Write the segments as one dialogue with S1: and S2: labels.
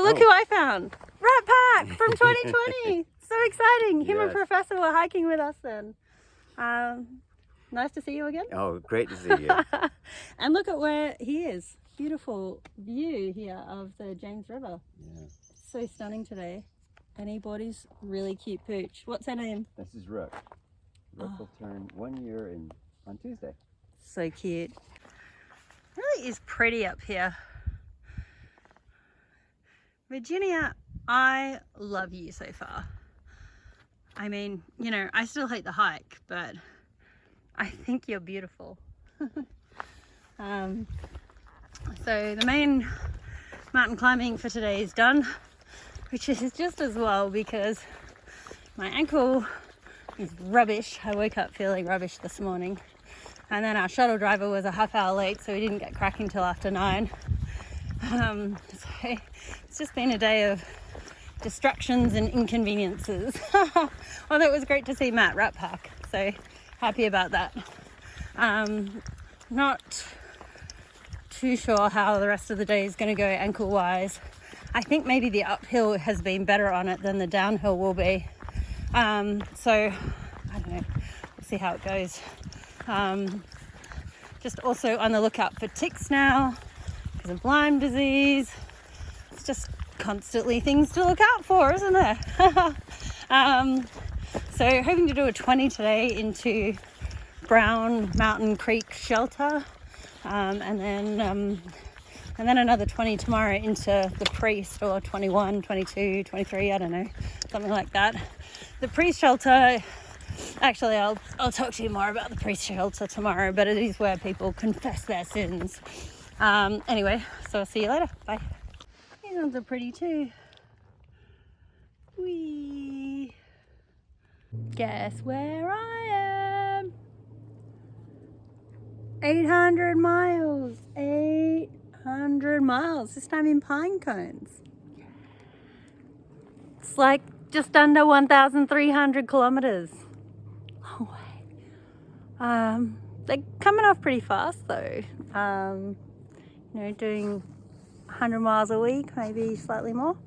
S1: look who I found. Rat Pack from 2020. So exciting. Him and Professor were hiking with us then. Nice to see you again.
S2: Oh, great to see you.
S1: And look at where he is. Beautiful view here of the James River.
S2: Yeah.
S1: So stunning today. And he bought his really cute pooch. What's her name?
S2: This is Rook. Rook will turn 1 year on Tuesday.
S1: So cute. Really is pretty up here. Virginia, I love you so far. I mean, you know, I still hate the hike, but I think you're beautiful. So the main mountain climbing for today is done, which is just as well because my ankle is rubbish. I woke up feeling rubbish this morning, and then our shuttle driver was a half hour late, so we didn't get cracking till after 9. So it's just been a day of distractions and inconveniences. Although it was great to see Matt Rat Pack, so happy about that. Not too sure how the rest of the day is going to go ankle wise. I think maybe the uphill has been better on it than the downhill will be. So I don't know, we'll see how it goes. Just also on the lookout for ticks now because of Lyme disease. It's just constantly things to look out for, isn't there? So hoping to do a 20 today into Brown Mountain Creek Shelter, and then another 20 tomorrow into the Priest, or 21, 22, 23, I don't know, something like that. The Priest Shelter, actually I'll talk to you more about the Priest Shelter tomorrow, but it is where people confess their sins. Anyway, so I'll see you later. Bye. These ones are pretty too. Whee! Guess where I am? 800 miles. 800 miles. This time in pine cones. It's like just under 1,300 kilometers. Long way. They're coming off pretty fast though. You know, doing 100 miles a week, maybe slightly more.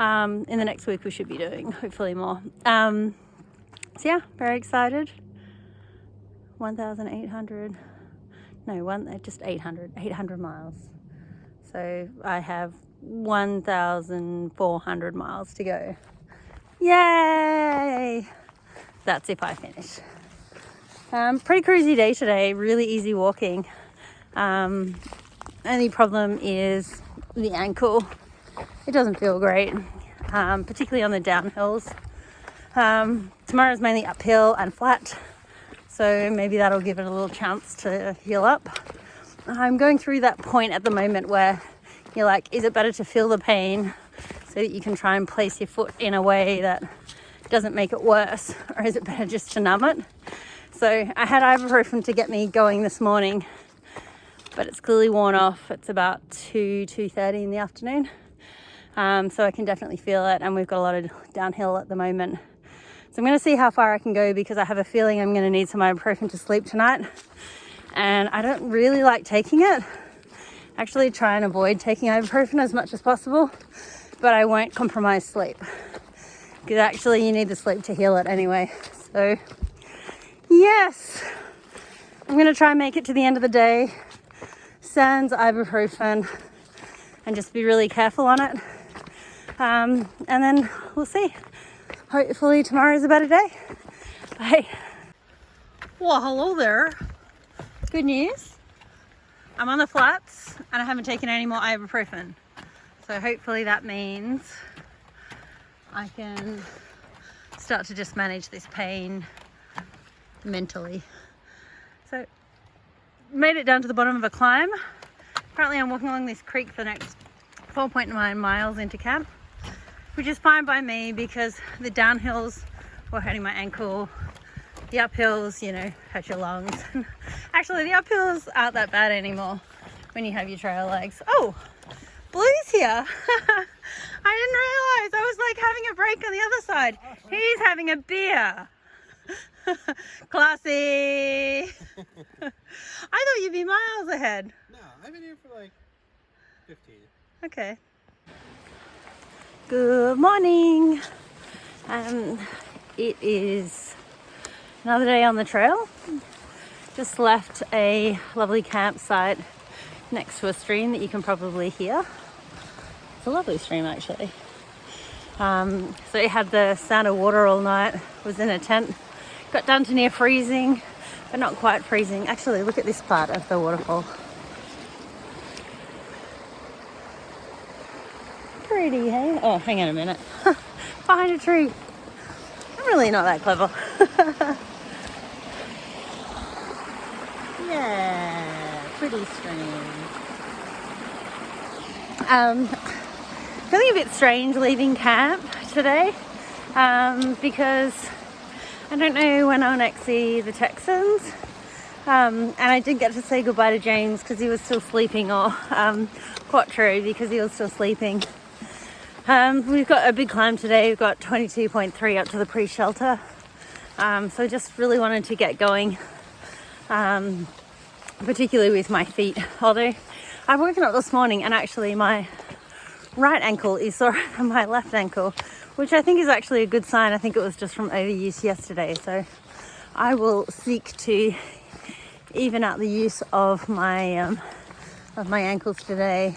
S1: In the next week we should be doing hopefully more. So yeah, very excited. 1,800, no, just 800 miles. So I have 1,400 miles to go. Yay! That's if I finish. Pretty cruisy day today, really easy walking. Only problem is the ankle. It doesn't feel great, particularly on the downhills. Tomorrow's mainly uphill and flat, so maybe that'll give it a little chance to heal up. I'm going through that point at the moment where you're like, is it better to feel the pain so that you can try and place your foot in a way that doesn't make it worse, or is it better just to numb it? So I had ibuprofen to get me going this morning, but it's clearly worn off. It's about 2:30 in the afternoon. So I can definitely feel it, and we've got a lot of downhill at the moment. So I'm going to see how far I can go because I have a feeling I'm going to need some ibuprofen to sleep tonight. And I don't really like taking it. Actually try and avoid taking ibuprofen as much as possible, but I won't compromise sleep because actually you need the sleep to heal it anyway. So yes, I'm going to try and make it to the end of the day, sans ibuprofen, and just be really careful on it. And then we'll see. Hopefully tomorrow's a better day. Bye. Well, hello there. Good news. I'm on the flats and I haven't taken any more ibuprofen. So hopefully that means I can start to just manage this pain mentally. So made it down to the bottom of a climb. Currently I'm walking along this creek for the next 4.9 miles into camp, which is fine by me because the downhills were hurting my ankle. The uphills, you know, hurt your lungs. Actually, the uphills aren't that bad anymore when you have your trail legs. Oh, Blue's here. I didn't realize. I was like having a break on the other side. He's having a beer. Classy. I thought you'd be miles ahead.
S3: No, I've been here for like 15.
S1: Okay. Good morning. It is another day on the trail. Just left a lovely campsite next to a stream that you can probably hear. It's a lovely stream actually. So it had the sound of water all night. Was in a tent. Got down to near freezing, but not quite freezing. Actually, look at this part of the waterfall. Pretty, hey? Oh, hang on a minute. Behind a tree. I'm really not that clever. Yeah, pretty strange. Feeling a bit strange leaving camp today because I don't know when I'll next see the Texans. And I did get to say goodbye to James because he was still sleeping, or Quattro because he was still sleeping. We've got a big climb today. We've got 22.3 up to the pre-shelter. So just really wanted to get going, particularly with my feet. Although I've woken up this morning and actually my right ankle is sore than my left ankle, which I think is actually a good sign. I think it was just from overuse yesterday. So I will seek to even out the use of my ankles today.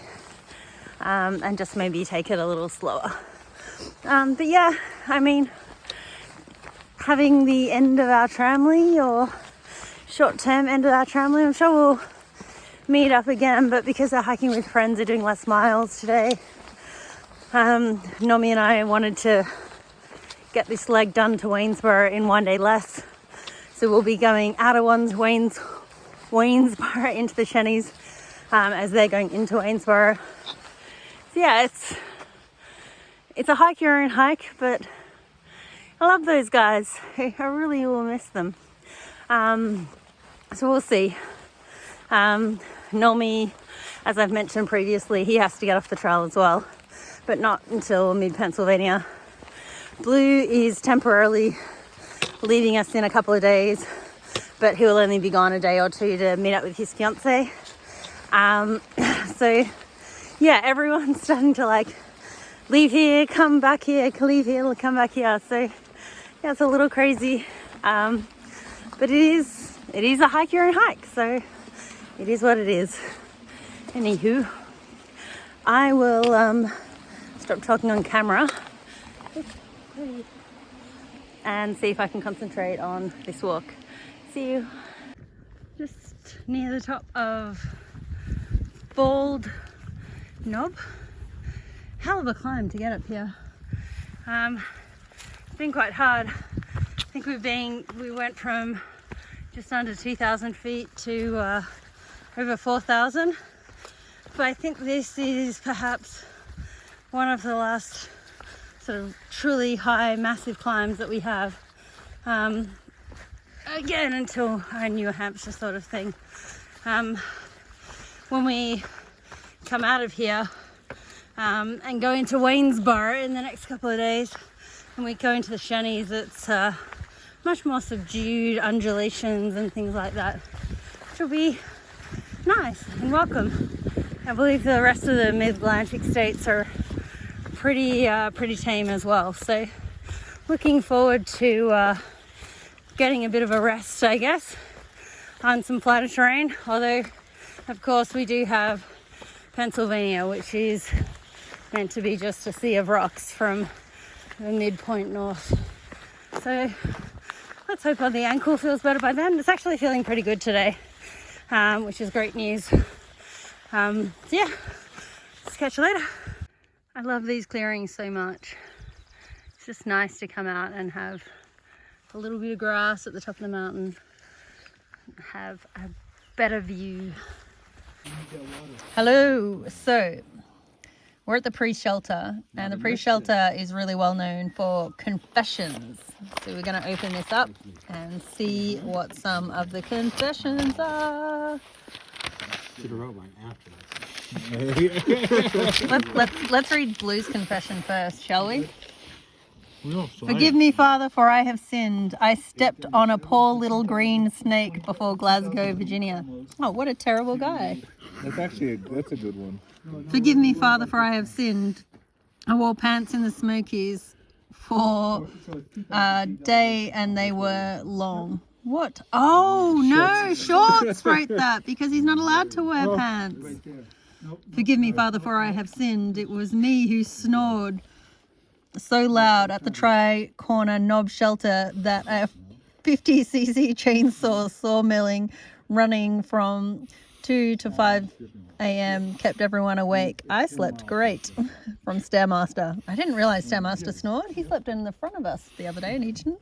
S1: And just maybe take it a little slower. But yeah, I mean, having the end of our tramley or short-term end of our tramley, I'm sure we'll meet up again, but because our hiking with friends are doing less miles today, Nomi and I wanted to get this leg done to Waynesboro in one day less. So we'll be going out of Waynesboro into the Shennies as they're going into Waynesboro. Yeah, it's a hike your own hike, but I love those guys. I really will miss them. So we'll see. Nomi, as I've mentioned previously, he has to get off the trail as well, but not until mid-Pennsylvania. Blue is temporarily leaving us in a couple of days, but he'll only be gone a day or two to meet up with his fiance. So yeah, everyone's starting to like leave here, come back here, leave here, come back here. So yeah, it's a little crazy, but it is a hike your own hike. So it is what it is. Anywho, I will stop talking on camera and see if I can concentrate on this walk. See you. Just near the top of Bald Knob. Hell of a climb to get up here. It's been quite hard. I think we went from just under 2,000 feet to over 4,000. But I think this is perhaps one of the last sort of truly high, massive climbs that we have. Again, until our New Hampshire sort of thing. When we come out of here and go into Waynesboro in the next couple of days, and we go into the Shennies, it's much more subdued undulations and things like that, which will be nice and welcome. I believe the rest of the mid-Atlantic states are pretty tame as well, so looking forward to getting a bit of a rest, I guess, on some flatter terrain. Although of course we do have Pennsylvania, which is meant to be just a sea of rocks from the midpoint north. So let's hope the ankle feels better by then. It's actually feeling pretty good today, which is great news. So yeah, let's catch you later. I love these clearings so much. It's just nice to come out and have a little bit of grass at the top of the mountain, have a better view. Hello, so we're at the pre-shelter, and the pre-shelter is really well known for confessions. So we're going to open this up and see what some of the confessions are.
S2: Should have wrote mine after.
S1: Let's read Blue's confession first, shall we? Forgive me, Father, for I have sinned. I stepped on a poor little green snake before Glasgow, Virginia. Oh, what a terrible guy.
S3: That's a good one.
S1: Forgive me, Father, for I have sinned. I wore pants in the Smokies for a day and they were long. What? Oh no, Shorts wrote that because he's not allowed to wear pants. Forgive me, Father, for I have sinned. It was me who snored so loud at the tri-corner knob shelter that a 50cc chainsaw sawmilling running from 2 to 5 a.m. kept everyone awake. I slept great. From Stairmaster. I didn't realise Stairmaster snored. He slept in the front of us the other day in Egerton.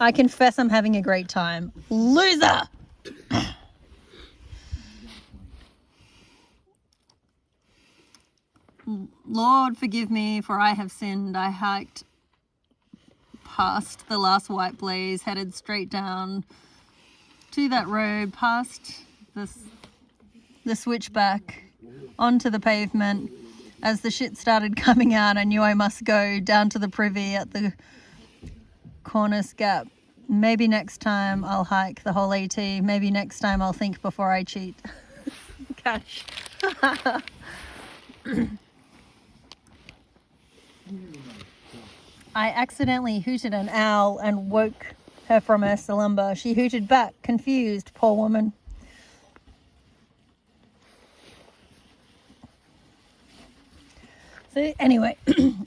S1: I confess I'm having a great time. Loser! Lord, forgive me, for I have sinned. I hiked past the last white blaze, headed straight down to that road, past the switchback, onto the pavement. As the shit started coming out, I knew I must go down to the privy at the Cornice Gap. Maybe next time I'll hike the whole AT. Maybe next time I'll think before I cheat. Cash. I accidentally hooted an owl and woke her from her slumber. She hooted back, confused, poor woman. So anyway,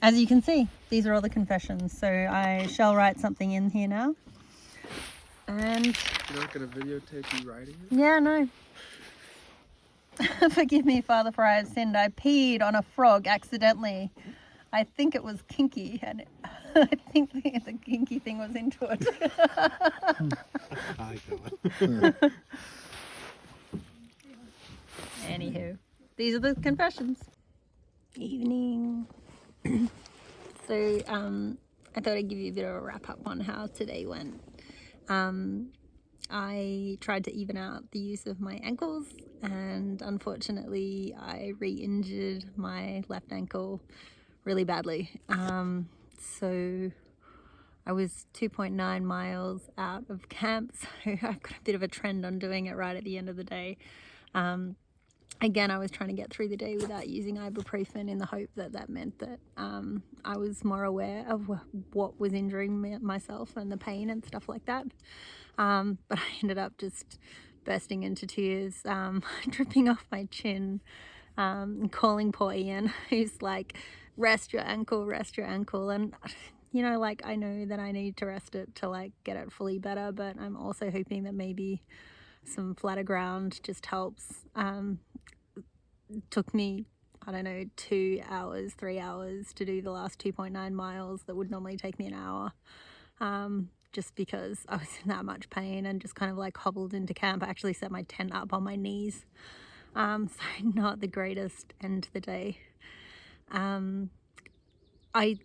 S1: as you can see, these are all the confessions. So I shall write something in here now. And
S3: you're not gonna videotape you writing it?
S1: Yeah, no. Forgive me, Father, for I have sinned. I peed on a frog accidentally. I think it was kinky, and I think the kinky thing was into it. Anywho, these are the confessions. Evening. So I thought I'd give you a bit of a wrap up on how today went. I tried to even out the use of my ankles, and unfortunately I re-injured my left ankle really badly. So I was 2.9 miles out of camp, so I've got a bit of a trend on doing it right at the end of the day. Again, I was trying to get through the day without using ibuprofen in the hope that that meant that I was more aware of what was injuring myself and the pain and stuff like that. But I ended up just bursting into tears, dripping off my chin, calling poor Ian, who's like, rest your ankle. And, you know, like, I know that I need to rest it to, like, get it fully better, but I'm also hoping that maybe some flatter ground just helps. It took me, I don't know, 2 hours, 3 hours to do the last 2.9 miles that would normally take me an hour, just because I was in that much pain and just kind of like hobbled into camp. I actually set my tent up on my knees, so not the greatest end to the day.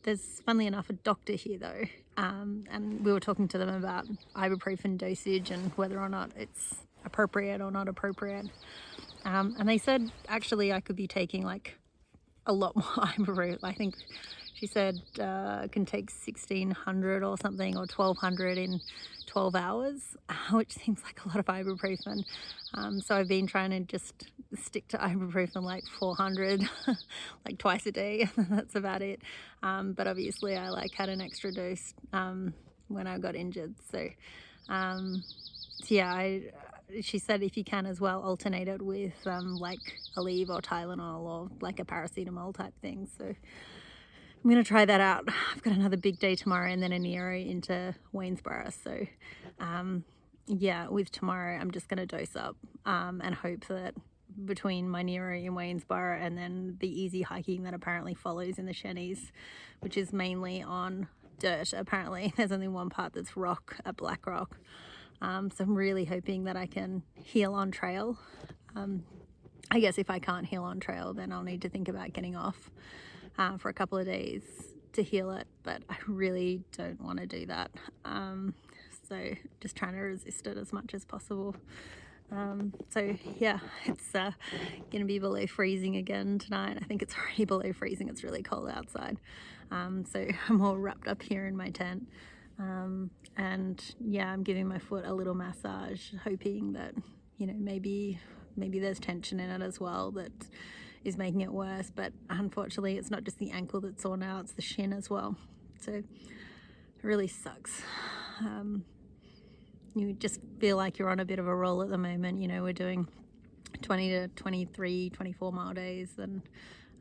S1: There's, funnily enough, a doctor here though, and we were talking to them about ibuprofen dosage and whether or not it's appropriate or not appropriate. And they said actually I could be taking like a lot more ibuprofen. I think she said I can take 1,600 or something, or 1,200 in 12 hours, which seems like a lot of ibuprofen. So I've been trying to just stick to ibuprofen like 400, like twice a day. That's about it. But obviously I like had an extra dose when I got injured. So yeah, she said if you can as well, alternate it with like Aleve or Tylenol or like a paracetamol type thing. So I'm going to try that out. I've got another big day tomorrow and then a Nero into Waynesboro. So yeah, with tomorrow I'm just going to dose up and hope that between my Nero in Waynesboro and then the easy hiking that apparently follows in the Shenies, which is mainly on dirt. Apparently there's only one part that's rock at Black Rock. So I'm really hoping that I can heal on trail. I guess if I can't heal on trail, then I'll need to think about getting off for a couple of days to heal it, but I really don't want to do that. So just trying to resist it as much as possible. So yeah, it's gonna be below freezing again tonight. I think it's already below freezing. It's really cold outside. So I'm all wrapped up here in my tent. And yeah, I'm giving my foot a little massage, hoping that, you know, maybe there's tension in it as well that is making it worse. But unfortunately, it's not just the ankle that's sore now, it's the shin as well. So it really sucks. You just feel like you're on a bit of a roll at the moment. You know, we're doing 20 to 23, 24 mile days, and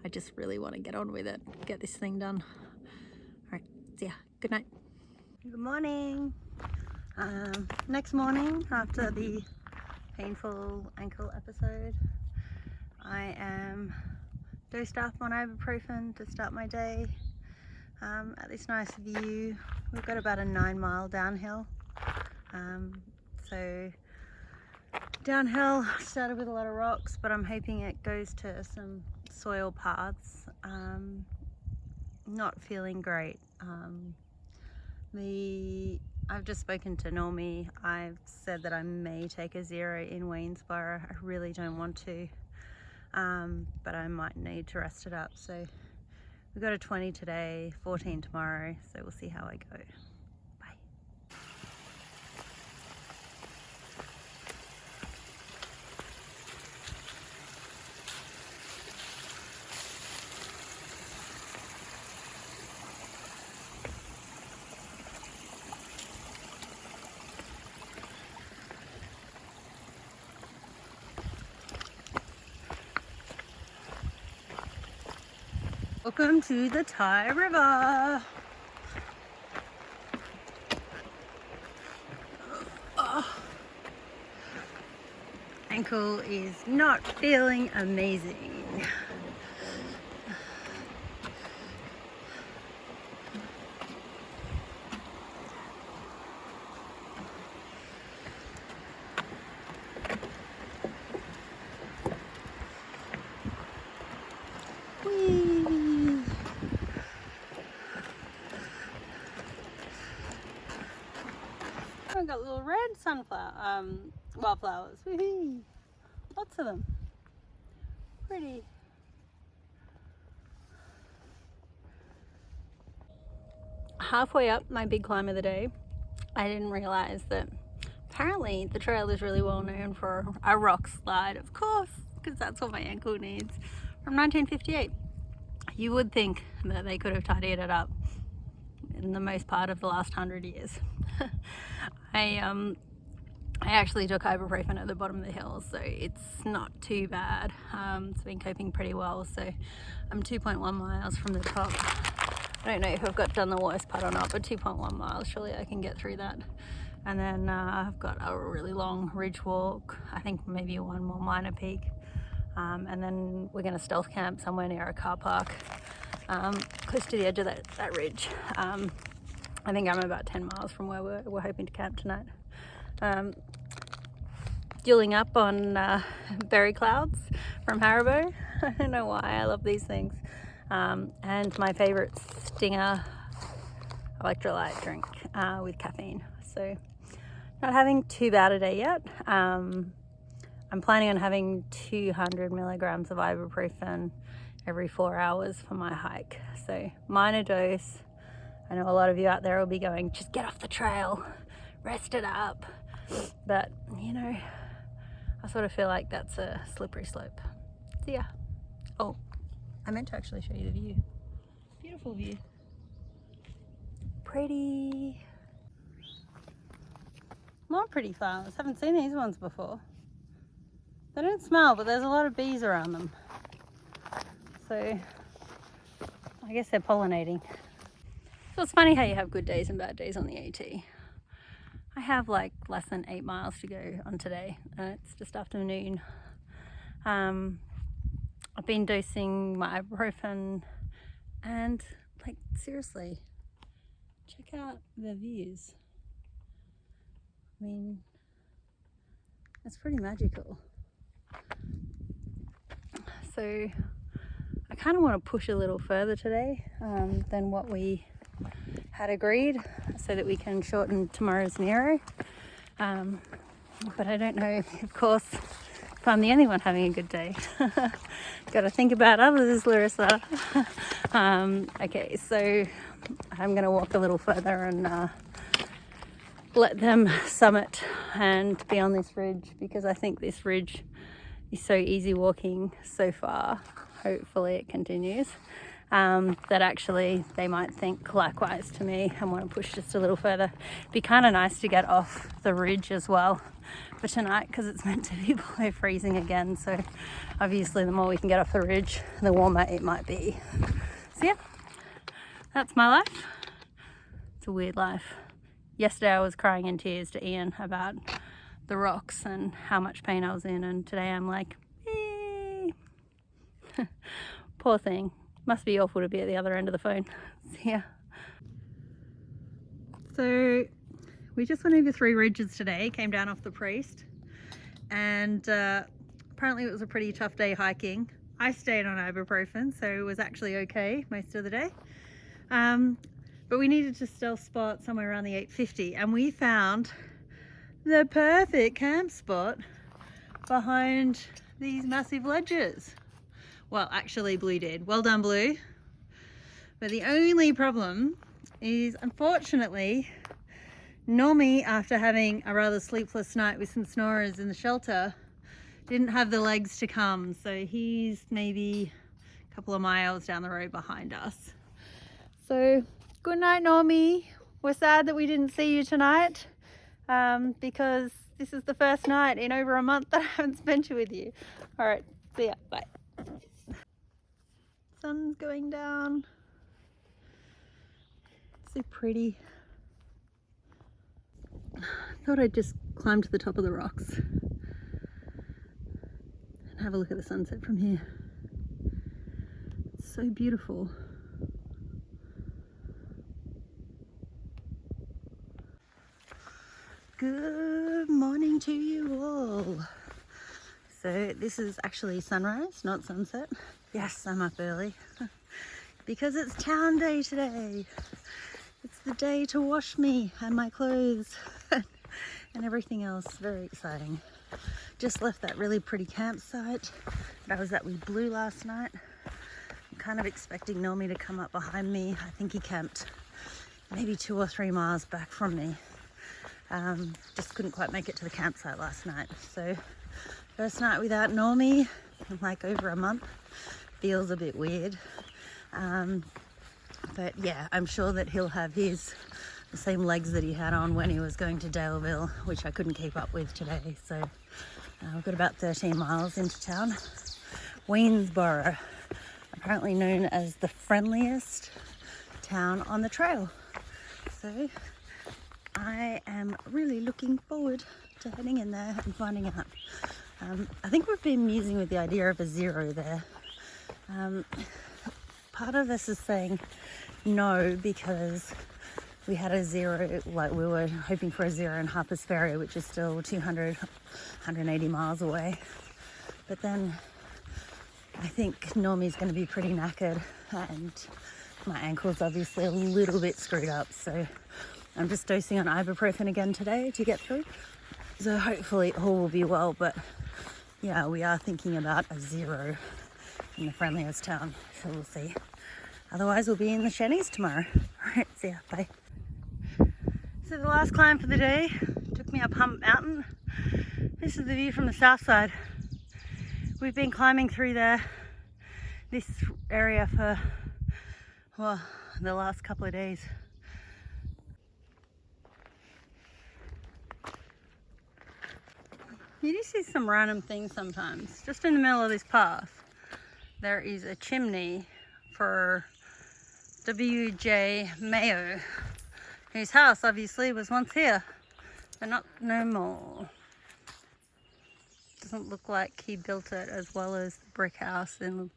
S1: I just really want to get on with it, get this thing done. All right, see ya. Good night. Good morning. Next morning after the painful ankle episode, I am dosed up on ibuprofen to start my day at this nice view. We've got about a 9-mile downhill. So downhill started with a lot of rocks, but I'm hoping it goes to some soil paths. Not feeling great. I've just spoken to Normie. I've said that I may take a 0 in Waynesboro. I really don't want to, but I might need to rest it up. So we've got a 20 today, 14 tomorrow, so we'll see how I go. Welcome to the Thai River. Oh. Ankle is not feeling amazing. Whee! I've got little red sunflower, wildflowers. Whee! Lots of them. Pretty. Halfway up my big climb of the day, I didn't realize that apparently the trail is really well known for a rock slide, of course, because that's what my ankle needs, from 1958. You would think that they could have tidied it up in the most part of the last 100 years. I actually took ibuprofen at the bottom of the hill, so it's not too bad. It's been coping pretty well. So I'm 2.1 miles from the top. I don't know if I've done the worst part or not, but 2.1 miles, surely I can get through that. And then I've got a really long ridge walk, I think maybe one more minor peak. And then we're gonna stealth camp somewhere near a car park, close to the edge of that ridge. I think I'm about 10 miles from where we're hoping to camp tonight. Fueling up on berry clouds from Haribo. I don't know why, I love these things. And my favorite Stinger electrolyte drink with caffeine. So not having too bad a day yet. I'm planning on having 200 milligrams of ibuprofen every 4 hours for my hike. So minor dose. I know a lot of you out there will be going, just get off the trail, rest it up. But, you know, I sort of feel like that's a slippery slope. So yeah. Oh, I meant to actually show you the view. Beautiful view. Pretty. More pretty flowers. Haven't seen these ones before. They don't smell, but there's a lot of bees around them. So I guess they're pollinating. So it's funny how you have good days and bad days on the AT. I have like less than 8 miles to go on today, and it's just afternoon. I've been dosing my ibuprofen, and like seriously, check out the views. I mean, it's pretty magical. So I kind of want to push a little further today than what we had agreed, so that we can shorten tomorrow's Nero. But I don't know, of course, if I'm the only one having a good day. Got to think about others, Larissa. Okay, so I'm going to walk a little further and let them summit and be on this ridge, because I think this ridge is so easy walking so far. hopefully it continues. That actually they might think likewise to me and want to push just a little further. It'd be kind of nice to get off the ridge as well for tonight, because it's meant to be below freezing again. So obviously the more we can get off the ridge, the warmer it might be. So yeah, that's my life. It's a weird life. Yesterday I was crying in tears to Ian about the rocks and how much pain I was in, and today I'm like, poor thing. Must be awful to be at the other end of the phone. Yeah. So we just went over 3 ridges today, came down off the Priest, and apparently it was a pretty tough day hiking. I stayed on ibuprofen, so it was actually okay most of the day. But we needed to stealth spot somewhere around the 850, and we found the perfect camp spot behind these massive ledges. Well, actually Blue did. Well done, Blue. But the only problem is, unfortunately, Normie, after having a rather sleepless night with some snorers in the shelter, didn't have the legs to come. So he's maybe a couple of miles down the road behind us. So good night, Normie. We're sad that we didn't see you tonight, because this is the first night in over a month that I haven't spent it with you. All right, see ya, bye. Sun's going down. So pretty. Thought I'd just climb to the top of the rocks and have a look at the sunset from here. It's so beautiful. Good morning to you all. So this is actually sunrise, not sunset. Yes, I'm up early because it's town day today. It's the day to wash me and my clothes and everything else. Very exciting. Just left that really pretty campsite that I was at with Blue last night. I'm kind of expecting Normie to come up behind me. I think he camped maybe 2 or 3 miles back from me. Just couldn't quite make it to the campsite last night. So first night without Normie in like over a month. Feels a bit weird. But yeah, I'm sure that he'll have the same legs that he had on when he was going to Daleville, which I couldn't keep up with today. So we've got about 13 miles into town. Waynesboro, apparently known as the friendliest town on the trail. So I am really looking forward to heading in there and finding out. I think we've been musing with the idea of a 0 there. Part of us is saying no, because we had a 0, like we were hoping for a 0 in Harper's Ferry, which is still 200, 180 miles away. But then I think Normie's going to be pretty knackered, and my ankle's obviously a little bit screwed up. So I'm just dosing on ibuprofen again today to get through. So hopefully all will be well, but yeah, we are thinking about a 0 in the friendliest town, so we'll see. Otherwise we'll be in the shanties tomorrow. Alright, see ya, bye. So the last climb for the day took me up Hump Mountain. This is the view from the south side. We've been climbing through this area for, well, the last couple of days. You do see some random things sometimes. Just in the middle of this path, there is a chimney for W.J. Mayo, whose house obviously was once here, but no more. Doesn't look like he built it as well as the brick house and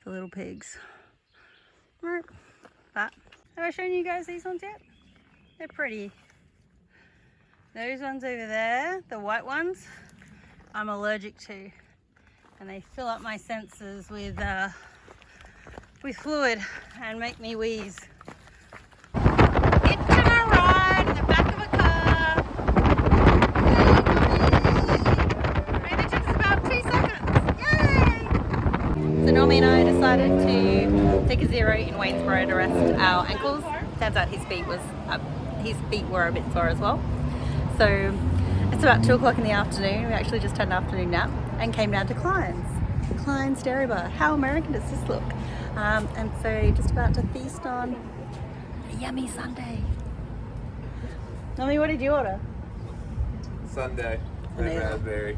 S1: the little pigs. Right, but have I shown you guys these ones yet? They're pretty. Those ones over there, the white ones, I'm allergic to, and they fill up my senses with fluid and make me wheeze. Hitching a ride in the back of a car. Maybe it took us about 2 seconds. Yay! So Normie and I decided to take a 0 in Waynesboro to rest our ankles. Turns out his feet were a bit sore as well. So it's about 2 o'clock in the afternoon. We actually just had an afternoon nap and came down to Klein's Dairy Bar. How American does this look? And so just about to feast on a yummy sundae. Mommy, what did you order?
S4: Sunday, red
S1: Amazing.
S4: raspberry.